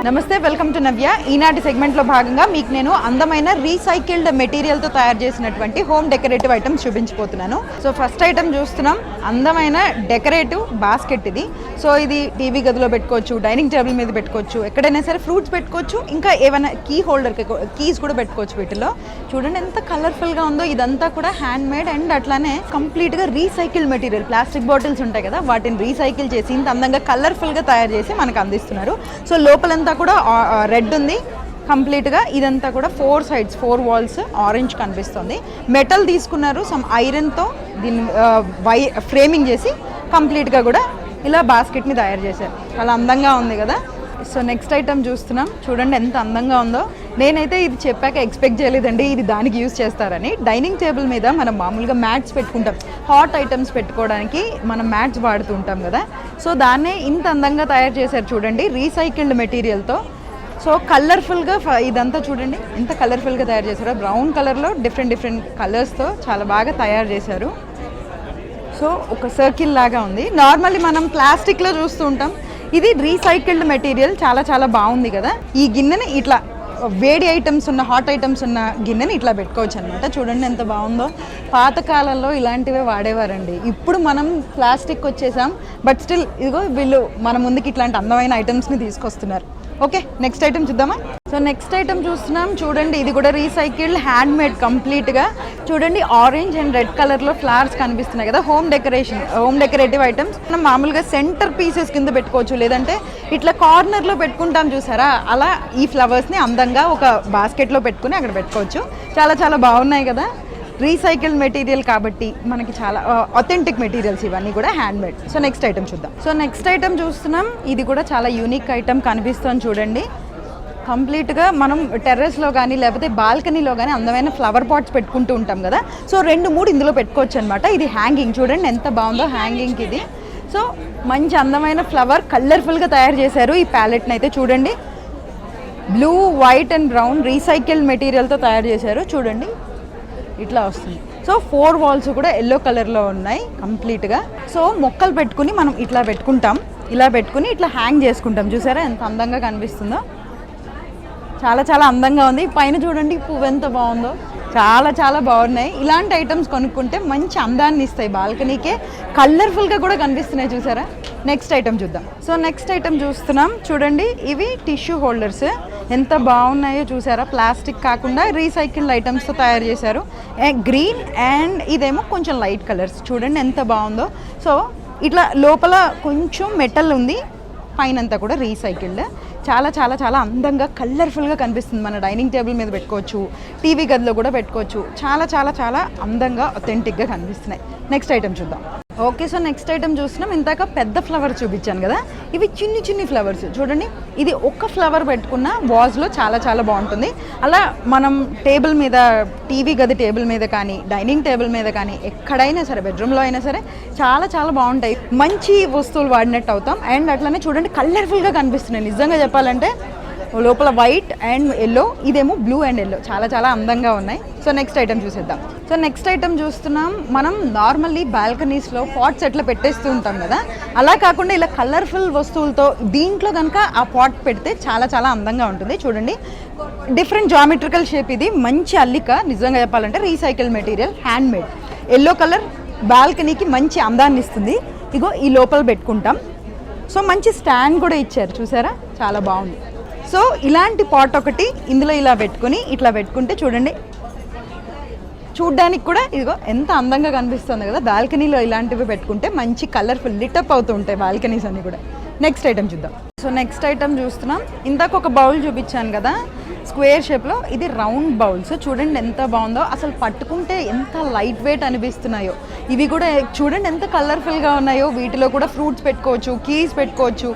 నమస్తే, welcome to నవ్య. ఈనాటి సెగ్మెంట్లో భాగంగా మీకు నేను అందమైన రీసైకిల్డ్ మెటీరియల్తో తయారు చేసినటువంటి హోమ్ డెకరేటివ్ ఐటమ్స్ చూపించబోతున్నాను. సో ఫస్ట్ ఐటమ్ చూస్తున్నాం, అందమైన డెకరేటివ్ బాస్కెట్ ఇది. సో ఇది టీవీ గదిలో పెట్టుకోవచ్చు, డైనింగ్ టేబుల్ మీద పెట్టుకోవచ్చు, ఎక్కడైనా సరే ఫ్రూట్స్ పెట్టుకోవచ్చు, ఇంకా ఏమైనా కీ హోల్డర్ కీస్ కూడా పెట్టుకోవచ్చు. వీటిలో చూడండి ఎంత కలర్ఫుల్గా ఉందో. ఇదంతా కూడా హ్యాండ్ మేడ్ అండ్ అట్లానే కంప్లీట్గా రీసైకిల్డ్ మెటీరియల్. ప్లాస్టిక్ బాటిల్స్ ఉంటాయి కదా, వాటిని రీసైకిల్ చేసి ఇంత అందంగా కలర్ఫుల్గా తయారు చేసి మనకు అందిస్తున్నారు. సో లోపలంతా కూడా రెడ్ ఉంది కంప్లీట్గా. ఇదంతా కూడా 4 sides 4 walls ఆరెంజ్ కనిపిస్తుంది. మెటల్ తీసుకున్నారు, సమ్ ఐరన్తో దీన్ని ఫ్రేమింగ్ చేసి కంప్లీట్గా కూడా ఇలా బాస్కెట్ని తయారు చేశారు. చాలా అందంగా ఉంది కదా. సో నెక్స్ట్ ఐటమ్ చూస్తున్నాం, చూడండి ఎంత అందంగా ఉందో. నేనైతే ఇది చెప్పాక ఎక్స్పెక్ట్ చేయలేదండి ఇది దానికి యూజ్ చేస్తారని. డైనింగ్ టేబుల్ మీద మనం మామూలుగా మ్యాట్స్ పెట్టుకుంటాం, హాట్ ఐటమ్స్ పెట్టుకోవడానికి మనం మ్యాట్స్ వాడుతూ ఉంటాం కదా. సో దాన్నే ఇంత అందంగా తయారు చేశారు చూడండి, రీసైకిల్డ్ మెటీరియల్తో. సో కలర్ఫుల్గా ఇదంతా చూడండి ఎంత కలర్ఫుల్గా తయారు చేశారో. బ్రౌన్ కలర్లో డిఫరెంట్ కలర్స్తో చాలా బాగా తయారు చేశారు. సో ఒక సర్కిల్ లాగా ఉంది. నార్మల్లీ మనం ప్లాస్టిక్లో చూస్తూ ఉంటాం, ఇది రీసైకిల్డ్ మెటీరియల్. చాలా బాగుంది కదా. ఈ గిన్నెని ఇట్లా వేడి ఐటమ్స్ ఉన్న, హాట్ ఐటమ్స్ ఉన్న గిన్నెని ఇట్లా పెట్టుకోవచ్చు అనమాట. చూడండి ఎంత బాగుందో. పాతకాలంలో ఇలాంటివే వాడేవారండి. ఇప్పుడు మనం ప్లాస్టిక్ వచ్చేసాం, బట్ స్టిల్ ఇదిగో వీళ్ళు మన ముందుకి ఇట్లాంటి అందమైన ఐటమ్స్ని తీసుకొస్తున్నారు. ఓకే, నెక్స్ట్ ఐటమ్ చూద్దామా. సో నెక్స్ట్ ఐటమ్ చూస్తున్నాం, చూడండి ఇది కూడా రీసైకిల్డ్ హ్యాండ్ మేడ్ కంప్లీట్గా. చూడండి ఆరెంజ్ అండ్ రెడ్ కలర్లో ఫ్లవర్స్ కనిపిస్తున్నాయి కదా. Home decorative items. మనం మామూలుగా సెంటర్ పీసెస్ కింద పెట్టుకోవచ్చు, లేదంటే ఇట్లా కార్నర్లో పెట్టుకుంటాం చూసారా, అలా ఈ ఫ్లవర్స్ని అందంగా ఒక బాస్కెట్లో పెట్టుకుని అక్కడ పెట్టుకోవచ్చు. చాలా బాగున్నాయి కదా. రీసైకిల్డ్ మెటీరియల్ కాబట్టి మనకి చాలా అథెంటిక్ మెటీరియల్స్ ఇవన్నీ కూడా hand made. So next item చూద్దాం. సో నెక్స్ట్ ఐటమ్ చూస్తున్నాం, ఇది కూడా చాలా యూనిక్ ఐటమ్ కనిపిస్తుంది చూడండి. కంప్లీట్గా మనం టెర్రస్లో కానీ లేకపోతే బాల్కనీలో కానీ అందమైన ఫ్లవర్ పాట్స్ పెట్టుకుంటూ ఉంటాం కదా. సో 2-3 ఇందులో పెట్టుకోవచ్చు అనమాట. ఇది హ్యాంగింగ్, చూడండి ఎంత బాగుందో హ్యాంగింగ్కి ఇది. సో మంచి అందమైన ఫ్లవర్ కలర్ఫుల్గా తయారు చేశారు. ఈ ప్యాలెట్ని అయితే చూడండి, blue, white and brown recycled మెటీరియల్తో తయారు చేశారు. చూడండి ఇట్లా వస్తుంది. సో 4 walls కూడా ఎల్లో కలర్లో ఉన్నాయి కంప్లీట్గా. సో మొక్కలు పెట్టుకుని మనం ఇట్లా పెట్టుకుంటాం, ఇలా పెట్టుకుని ఇట్లా హ్యాంగ్ చేసుకుంటాం. చూసారా ఎంత అందంగా కనిపిస్తుందో. చాలా అందంగా ఉంది. పైన చూడండి పువ్వు ఎంత బాగుందో. చాలా బాగున్నాయి. ఇలాంటి ఐటమ్స్ కొనుక్కుంటే మంచి అందాన్ని ఇస్తాయి బాల్కనీకే. కలర్ఫుల్గా కూడా కనిపిస్తున్నాయి చూసారా. నెక్స్ట్ ఐటమ్ చూద్దాం. సో నెక్స్ట్ ఐటమ్ చూస్తున్నాం, చూడండి ఇవి టిష్యూ హోల్డర్స్ ఎంత బాగున్నాయో చూసారా. ప్లాస్టిక్ కాకుండా రీసైకిల్డ్ ఐటమ్స్తో తయారు చేశారు. గ్రీన్ అండ్ ఇదేమో కొంచెం లైట్ కలర్స్. చూడండి ఎంత బాగుందో. సో ఇట్లా లోపల కొంచెం మెటల్ ఉంది, పైనంతా కూడా రీసైకిల్డ్. చాలా అందంగా కలర్ఫుల్గా కనిపిస్తుంది. మన డైనింగ్ టేబుల్ మీద పెట్టుకోవచ్చు, టీవీ గదిలో కూడా పెట్టుకోవచ్చు. చాలా అందంగా అథెంటిక్గా కనిపిస్తున్నాయి. నెక్స్ట్ ఐటమ్ చూద్దాం. ఓకే, సో నెక్స్ట్ ఐటమ్ చూస్తున్నాం. ఇందాక పెద్ద ఫ్లవర్ చూపించాను కదా, ఇవి చిన్ని ఫ్లవర్స్. చూడండి ఇది ఒక్క ఫ్లవర్ పెట్టుకున్న వాజ్లో చాలా బాగుంటుంది. అలా మనం టేబుల్ మీద, టీవీ గది టేబుల్ మీద కానీ, డైనింగ్ టేబుల్ మీద కానీ, ఎక్కడైనా సరే, బెడ్రూమ్లో అయినా సరే చాలా బాగుంటాయి. మంచి వస్తువులు వాడినట్టు అవుతాం. అండ్ అట్లానే చూడండి కలర్ఫుల్గా కనిపిస్తున్నాయి. నిజంగా చెప్పాలంటే లోపల వైట్ అండ్ ఎల్లో, ఇదేమో బ్లూ అండ్ ఎల్లో. చాలా అందంగా ఉన్నాయి. సో నెక్స్ట్ ఐటమ్ చూసేద్దాం. సో నెక్స్ట్ ఐటమ్ చూస్తున్నాం, మనం నార్మల్లీ బాల్కనీస్లో పాట్స్ ఎట్లా పెట్టేస్తూ ఉంటాం కదా, అలా కాకుండా ఇలా కలర్ఫుల్ వస్తువులతో దీంట్లో కనుక ఆ పాట్ పెడితే చాలా అందంగా ఉంటుంది. చూడండి డిఫరెంట్ జామెట్రికల్ షేప్. ఇది మంచి అల్లిక. నిజంగా చెప్పాలంటే recycle material handmade. Yellow colour బాల్కనీకి మంచి అందాన్ని ఇస్తుంది. ఇగో ఈ లోపల పెట్టుకుంటాం. సో మంచి స్టాండ్ కూడా ఇచ్చారు చూసారా, చాలా బాగుంది. సో ఇలాంటి పాట్ ఒకటి ఇందులో ఇలా పెట్టుకుని ఇట్లా పెట్టుకుంటే చూడండి చూడ్డానికి కూడా ఇదిగో ఎంత అందంగా కనిపిస్తుంది కదా. బాల్కనీలో ఇలాంటివి పెట్టుకుంటే మంచి కలర్ఫుల్ లిటప్ అవుతూ ఉంటాయి బాల్కనీస్ అన్నీ కూడా. నెక్స్ట్ ఐటమ్ చూద్దాం. సో నెక్స్ట్ ఐటమ్ చూస్తున్నాం, ఇందాక ఒక బౌల్ చూపించాను కదా స్క్వేర్ షేప్లో, ఇది రౌండ్ బౌల్స్. చూడండి ఎంత బాగుందో. అసలు పట్టుకుంటే ఎంత లైట్ వెయిట్ అనిపిస్తున్నాయో. ఇవి కూడా చూడండి ఎంత కలర్ఫుల్గా ఉన్నాయో. వీటిలో కూడా ఫ్రూట్స్ పెట్టుకోవచ్చు, కీస్ పెట్టుకోవచ్చు.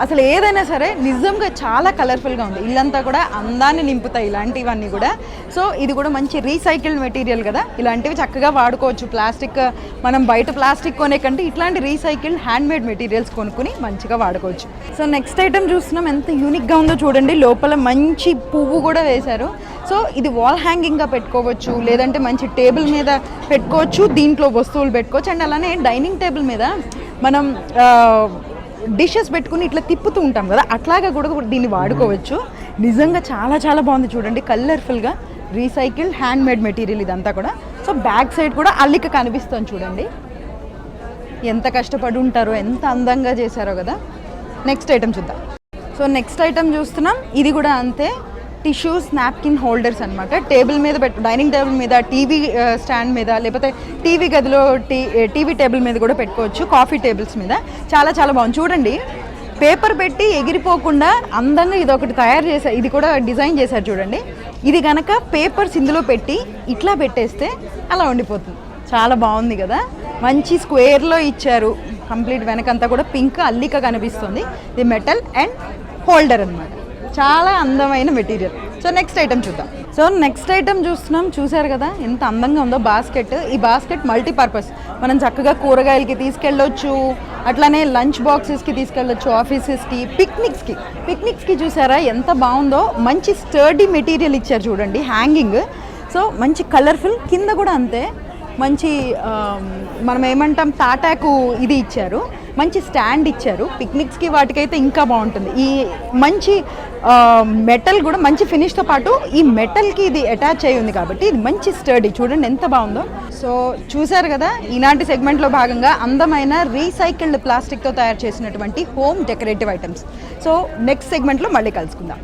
అసలు ఏదైనా సరే నిజంగా చాలా కలర్ఫుల్గా ఉంది. ఇల్లంతా కూడా అందాన్ని నింపుతాయి ఇలాంటివన్నీ కూడా. సో ఇది కూడా మంచి రీసైకిల్డ్ మెటీరియల్ కదా, ఇలాంటివి చక్కగా వాడుకోవచ్చు. ప్లాస్టిక్ మనం బయట ప్లాస్టిక్ కొనే కంటే ఇట్లాంటి రీసైకిల్డ్ హ్యాండ్ మేడ్ మెటీరియల్స్ కొనుక్కుని మంచిగా వాడుకోవచ్చు. సో నెక్స్ట్ ఐటమ్ చూస్తున్నాం, ఎంత యూనిక్గా ఉందో చూడండి. లోపల మంచి పువ్వు కూడా వేశారు. సో ఇది వాల్ హ్యాంగింగ్గా పెట్టుకోవచ్చు, లేదంటే మంచి టేబుల్ మీద పెట్టుకోవచ్చు, దీంట్లో వస్తువులు పెట్టుకోవచ్చు. అండ్ అలానే డైనింగ్ టేబుల్ మీద మనం డిషెస్ పెట్టుకుని ఇట్లా తిప్పుతూ ఉంటాం కదా, అట్లాగా కూడా దీన్ని వాడుకోవచ్చు. నిజంగా చాలా చాలా బాగుంది చూడండి, కలర్ఫుల్గా రీసైకిల్డ్ హ్యాండ్ మేడ్ మెటీరియల్ ఇదంతా కూడా. సో బ్యాక్ సైడ్ కూడా అల్లిక కనిపిస్తుంది చూడండి, ఎంత కష్టపడి ఉంటారో, ఎంత అందంగా చేశారో కదా. నెక్స్ట్ ఐటమ్ చూద్దాం. సో నెక్స్ట్ ఐటమ్ చూస్తున్నాం, ఇది కూడా అంతే, టిష్యూస్ నాప్కిన్ హోల్డర్స్ అనమాట. టేబుల్ మీద డైనింగ్ టేబుల్ మీద, టీవీ స్టాండ్ మీద, లేకపోతే టీవీ గదిలో టీవీ టేబుల్ మీద కూడా పెట్టుకోవచ్చు, కాఫీ టేబుల్స్ మీద. చాలా చాలా బాగుంది చూడండి, పేపర్ పెట్టి ఎగిరిపోకుండా అందంగా ఇది ఒకటి తయారు చేశారు, ఇది కూడా డిజైన్ చేశారు చూడండి. ఇది కనుక పేపర్స్ ఇందులో పెట్టి ఇట్లా పెట్టేస్తే అలా ఉండిపోతుంది, చాలా బాగుంది కదా. మంచి స్క్వేర్లో ఇచ్చారు, కంప్లీట్ వెనకంతా కూడా పింక్ అల్లిక కనిపిస్తుంది. ఇది మెటల్ అండ్ హోల్డర్ అనమాట, చాలా అందమైన మెటీరియల్. సో నెక్స్ట్ ఐటమ్ చూద్దాం. సో నెక్స్ట్ ఐటమ్ చూస్తున్నాం, చూసారు కదా ఎంత అందంగా ఉందో బాస్కెట్. ఈ బాస్కెట్ మల్టీపర్పస్, మనం చక్కగా కూరగాయలకి తీసుకెళ్ళొచ్చు, అట్లానే లంచ్ బాక్సెస్కి తీసుకెళ్ళొచ్చు, ఆఫీసెస్కి, పిక్నిక్స్కి చూసారా ఎంత బాగుందో. మంచి స్టర్డీ మెటీరియల్ ఇచ్చారు చూడండి, హ్యాంగింగ్. సో మంచి కలర్ఫుల్, కింద కూడా అంతే మంచి మనం ఏమంటాం తాటాకు ఇది ఇచ్చారు, మంచి స్టాండ్ ఇచ్చారు. పిక్నిక్స్కి వాటికైతే ఇంకా బాగుంటుంది. ఈ మంచి మెటల్ కూడా మంచి ఫినిష్తో పాటు ఈ మెటల్కి ఇది అటాచ్ అయ్యి ఉంది కాబట్టి ఇది మంచి స్టర్డీ, చూడండి ఎంత బాగుందో. సో చూసారు కదా, ఈనాటి సెగ్మెంట్లో భాగంగా అందమైన రీసైకిల్డ్ ప్లాస్టిక్తో తయారు చేసినటువంటి home decorative items. So next సెగ్మెంట్లో మళ్ళీ కలుసుకుందాం.